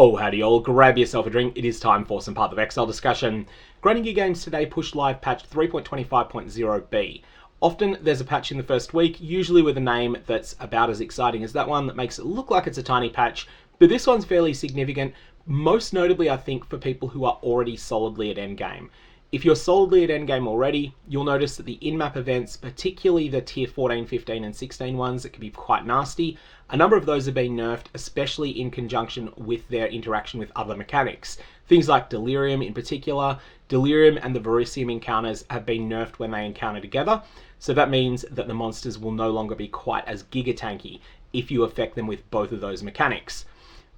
Oh, howdy all, grab yourself a drink, it is time for some Path of Exile discussion. Grinding Gear Games today pushed live patch 3.25.0b. Often there's a patch in the first week, usually with a name that's about as exciting as that one that makes it look like it's a tiny patch, but this one's fairly significant, most notably I think for people who are already solidly at endgame. If you're solidly at endgame already, you'll notice that the in-map events, particularly the tier 14, 15 and 16 ones that can be quite nasty, a number of those have been nerfed, especially in conjunction with their interaction with other mechanics. Things like Delirium in particular. Delirium and the Verisium encounters have been nerfed when they encounter together, so that means that the monsters will no longer be quite as giga-tanky if you affect them with both of those mechanics.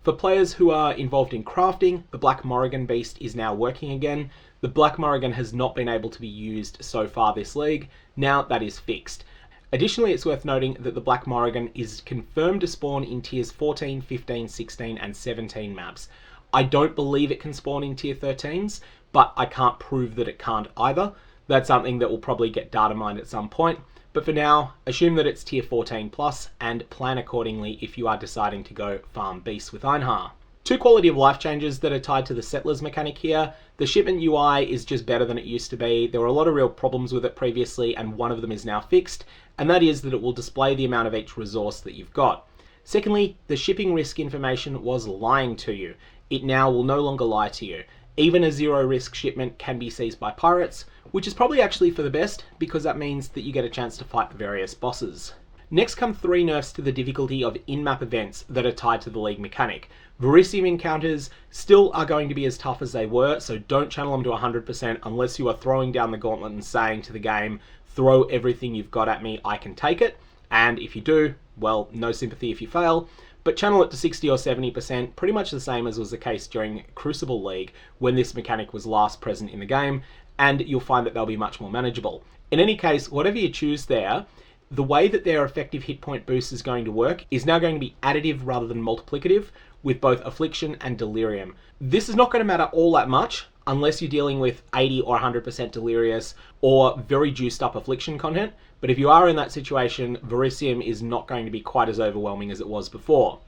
For players who are involved in crafting, the Black Morrigan beast is now working again. The Black Morrigan has not been able to be used so far this league, now that is fixed. Additionally, it's worth noting that the Black Morrigan is confirmed to spawn in tiers 14, 15, 16 and 17 maps. I don't believe it can spawn in tier 13s, but I can't prove that it can't either. That's something that will probably get data mined at some point. But for now, assume that it's tier 14 plus and plan accordingly if you are deciding to go farm beasts with Einhar. Two quality of life changes that are tied to the settlers mechanic here. The shipment UI is just better than it used to be. There were a lot of real problems with it previously and one of them is now fixed, and that is that it will display the amount of each resource that you've got. Secondly, the shipping risk information was lying to you. It now will no longer lie to you. Even a zero risk shipment can be seized by pirates, which is probably actually for the best because that means that you get a chance to fight the various bosses. Next come three nerfs to the difficulty of in-map events that are tied to the league mechanic. Verisium encounters still are going to be as tough as they were, so don't channel them to 100% unless you are throwing down the gauntlet and saying to the game, throw everything you've got at me, I can take it. And if you do, well, no sympathy if you fail, but channel it to 60 or 70%, pretty much the same as was the case during Crucible League when this mechanic was last present in the game, and you'll find that they'll be much more manageable. In any case, whatever you choose there, the way that their effective hit point boost is going to work is now going to be additive rather than multiplicative with both Affliction and Delirium. This is not going to matter all that much unless you're dealing with 80 or 100% Delirious or very juiced up Affliction content, but if you are in that situation, Verisium is not going to be quite as overwhelming as it was before.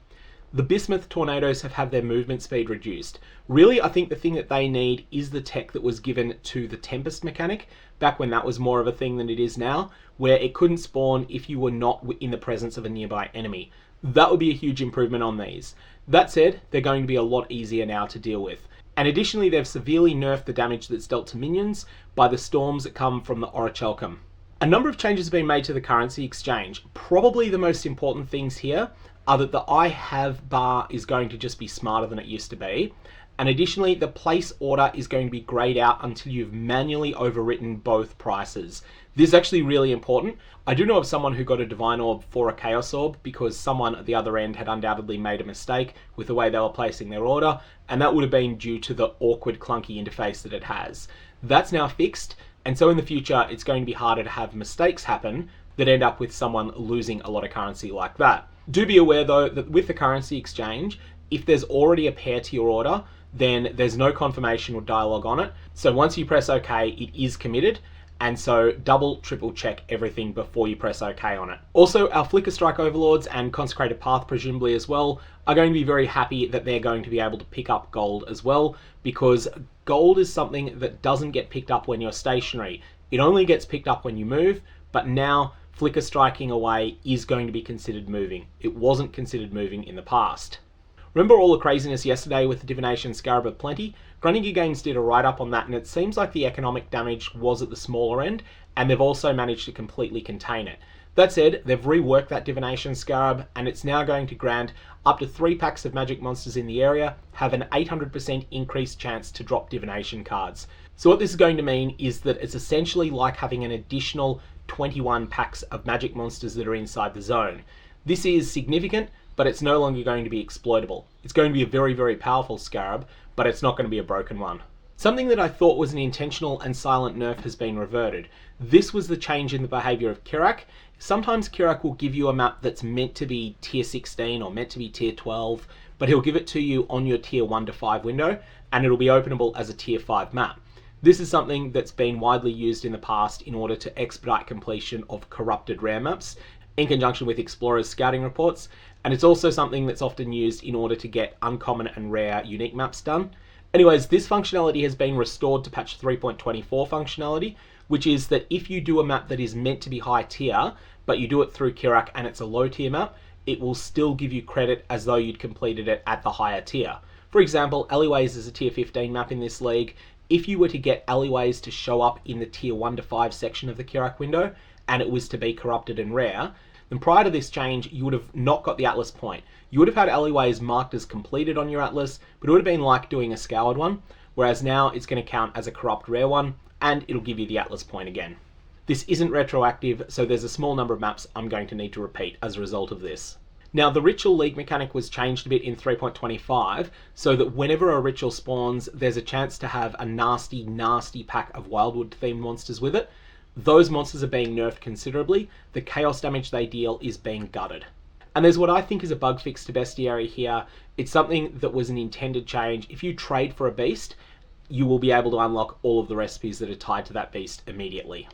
The Bismuth tornadoes have had their movement speed reduced. Really, I think the thing that they need is the tech that was given to the Tempest mechanic, back when that was more of a thing than it is now, where it couldn't spawn if you were not in the presence of a nearby enemy. That would be a huge improvement on these. That said, they're going to be a lot easier now to deal with. And additionally, they've severely nerfed the damage that's dealt to minions by the storms that come from the Orichalcum. A number of changes have been made to the currency exchange. Probably the most important things here are that the I have bar is going to just be smarter than it used to be. And additionally, the place order is going to be grayed out until you've manually overwritten both prices. This is actually really important. I do know of someone who got a Divine Orb for a Chaos Orb because someone at the other end had undoubtedly made a mistake with the way they were placing their order, and that would have been due to the awkward, clunky interface that it has. That's now fixed, and so in the future, it's going to be harder to have mistakes happen that end up with someone losing a lot of currency like that. Do be aware though that with the currency exchange, if there's already a pair to your order, then there's no confirmation or dialogue on it. So once you press OK, it is committed. And so double, triple check everything before you press OK on it. Also, our Flicker Strike Overlords and Consecrated Path presumably as well are going to be very happy that they're going to be able to pick up gold as well, because gold is something that doesn't get picked up when you're stationary. It only gets picked up when you move, but now Flicker Striking away is going to be considered moving. It wasn't considered moving in the past. Remember all the craziness yesterday with the Divination Scarab of Plenty? Grinding Gear Games did a write-up on that, and it seems like the economic damage was at the smaller end, and they've also managed to completely contain it. That said, they've reworked that Divination Scarab, and it's now going to grant up to 3 packs of magic monsters in the area have an 800% increased chance to drop divination cards. So what this is going to mean is that it's essentially like having an additional 21 packs of magic monsters that are inside the zone. This is significant, but it's no longer going to be exploitable. It's going to be a very, very powerful Scarab, but it's not going to be a broken one. Something that I thought was an intentional and silent nerf has been reverted. This was the change in the behavior of Kirac. Sometimes Kirac will give you a map that's meant to be tier 16 or meant to be tier 12, but he'll give it to you on your tier 1 to 5 window, and it'll be openable as a tier 5 map. This is something that's been widely used in the past in order to expedite completion of corrupted rare maps, in conjunction with Explorer's scouting reports, and it's also something that's often used in order to get uncommon and rare unique maps done. Anyways, this functionality has been restored to patch 3.24 functionality, which is that if you do a map that is meant to be high tier, but you do it through Kirac and it's a low tier map, it will still give you credit as though you'd completed it at the higher tier. For example, Alleyways is a tier 15 map in this league. If you were to get Alleyways to show up in the tier 1 to 5 section of the Kirac window, and it was to be corrupted and rare, then prior to this change, you would have not got the Atlas point. You would have had Alleyways marked as completed on your Atlas, but it would have been like doing a scoured one, whereas now it's going to count as a corrupt rare one, and it'll give you the Atlas point again. This isn't retroactive, so there's a small number of maps I'm going to need to repeat as a result of this. Now, the Ritual League mechanic was changed a bit in 3.25, so that whenever a ritual spawns, there's a chance to have a nasty, nasty pack of Wildwood-themed monsters with it. Those monsters are being nerfed considerably. The chaos damage they deal is being gutted. And there's what I think is a bug fix to Bestiary here. It's something that was an intended change. If you trade for a beast, you will be able to unlock all of the recipes that are tied to that beast immediately.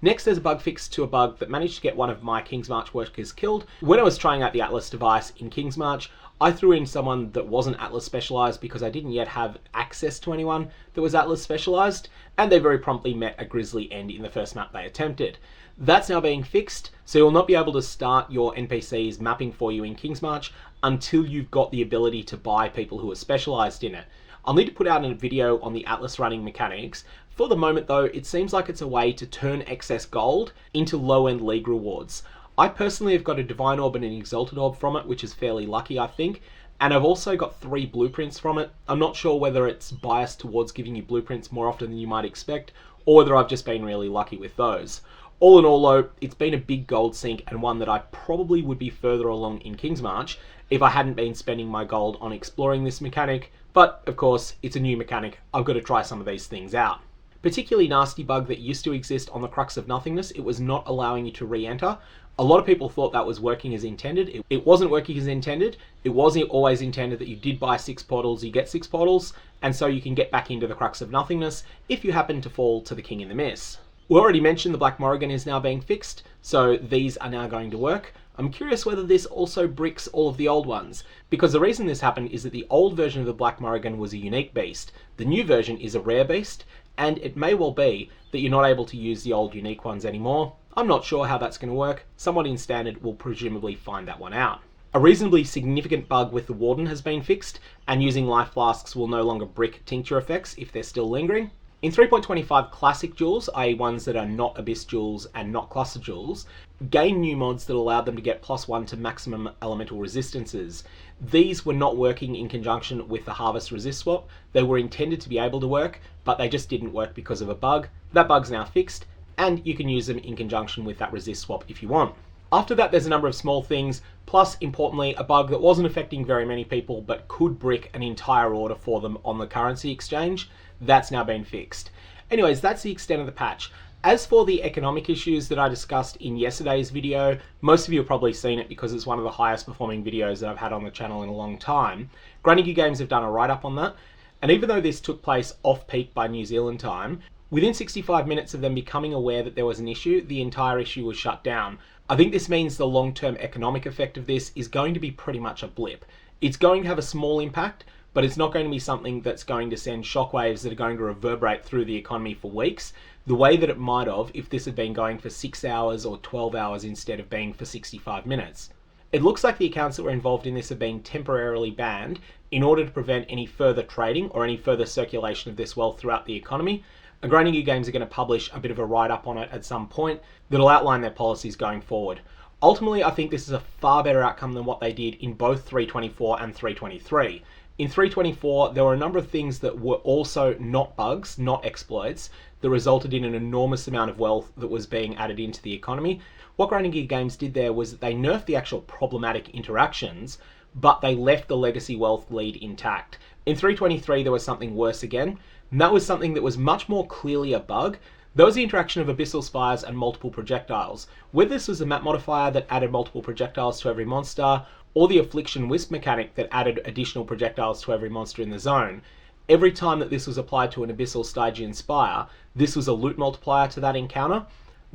Next, there's a bug fix to a bug that managed to get one of my Kingsmarch workers killed. When I was trying out the Atlas device in Kingsmarch, I threw in someone that wasn't Atlas specialized because I didn't yet have access to anyone that was Atlas specialized, and they very promptly met a grisly end in the first map they attempted. That's now being fixed, so you'll not be able to start your NPCs mapping for you in Kingsmarch until you've got the ability to buy people who are specialized in it. I'll need to put out a video on the Atlas running mechanics. For the moment though, it seems like it's a way to turn excess gold into low-end league rewards. I personally have got a Divine Orb and an Exalted Orb from it, which is fairly lucky, I think. And I've also got 3 blueprints from it. I'm not sure whether it's biased towards giving you blueprints more often than you might expect, or whether I've just been really lucky with those. All in all though, it's been a big gold sink, and one that I probably would be further along in Kingsmarch if I hadn't been spending my gold on exploring this mechanic. But of course, it's a new mechanic. I've got to try some of these things out. Particularly nasty bug that used to exist on the Crux of Nothingness, it was not allowing you to re-enter. A lot of people thought that was working as intended. It wasn't working as intended. It wasn't always intended that you did buy 6 portals, you get 6 portals, and so you can get back into the Crux of Nothingness if you happen to fall to the King in the Miss. We already mentioned the Black Morrigan is now being fixed, so these are now going to work. I'm curious whether this also bricks all of the old ones, because the reason this happened is that the old version of the Black Morrigan was a unique beast. The new version is a rare beast, and it may well be that you're not able to use the old unique ones anymore. I'm not sure how that's going to work. Someone in Standard will presumably find that one out. A reasonably significant bug with the Warden has been fixed, and using lifeflasks will no longer brick tincture effects if they're still lingering. In 3.25, classic jewels, i.e. ones that are not Abyss jewels and not cluster jewels, gain new mods that allowed them to get +1 to maximum elemental resistances. These were not working in conjunction with the Harvest Resist swap. They were intended to be able to work, but they just didn't work because of a bug. That bug's now fixed, and you can use them in conjunction with that resist swap if you want. After that, there's a number of small things, plus, importantly, a bug that wasn't affecting very many people, but could brick an entire order for them on the currency exchange. That's now been fixed. Anyways, that's the extent of the patch. As for the economic issues that I discussed in yesterday's video, most of you have probably seen it because it's one of the highest performing videos that I've had on the channel in a long time. Grinding Games have done a write-up on that, and even though this took place off-peak by New Zealand time, within 65 minutes of them becoming aware that there was an issue, the entire issue was shut down. I think this means the long-term economic effect of this is going to be pretty much a blip. It's going to have a small impact, but it's not going to be something that's going to send shockwaves that are going to reverberate through the economy for weeks, the way that it might have if this had been going for 6 hours or 12 hours instead of being for 65 minutes. It looks like the accounts that were involved in this have been temporarily banned in order to prevent any further trading or any further circulation of this wealth throughout the economy. And Grinding Games are going to publish a bit of a write-up on it at some point that'll outline their policies going forward. Ultimately, I think this is a far better outcome than what they did in both 3.24 and 3.23. In 3.24, there were a number of things that were also not bugs, not exploits, that resulted in an enormous amount of wealth that was being added into the economy. What Grinding Games did there was that they nerfed the actual problematic interactions, but they left the legacy wealth lead intact. In 3.23, there was something worse again, and that was something that was much more clearly a bug. That was the interaction of Abyssal Spires and multiple projectiles. Whether this was a map modifier that added multiple projectiles to every monster, or the Affliction Wisp mechanic that added additional projectiles to every monster in the zone, every time that this was applied to an Abyssal Stygian Spire, this was a loot multiplier to that encounter.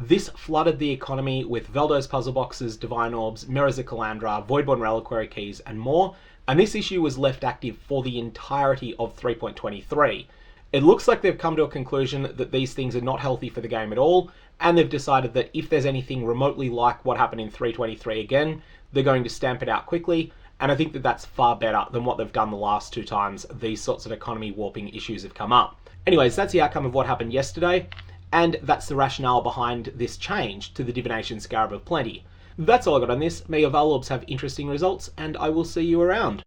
This flooded the economy with Valdo's puzzle boxes, divine orbs, mirrors of Calandra, Voidborn reliquary keys, and more, and this issue was left active for the entirety of 3.23. It looks like they've come to a conclusion that these things are not healthy for the game at all, and they've decided that if there's anything remotely like what happened in 3.23 again, they're going to stamp it out quickly, and I think that that's far better than what they've done the last two times these sorts of economy warping issues have come up. Anyways, that's the outcome of what happened yesterday, and that's the rationale behind this change to the Divination Scarab of Plenty. That's all I got on this. May your Val Orbs have interesting results, and I will see you around.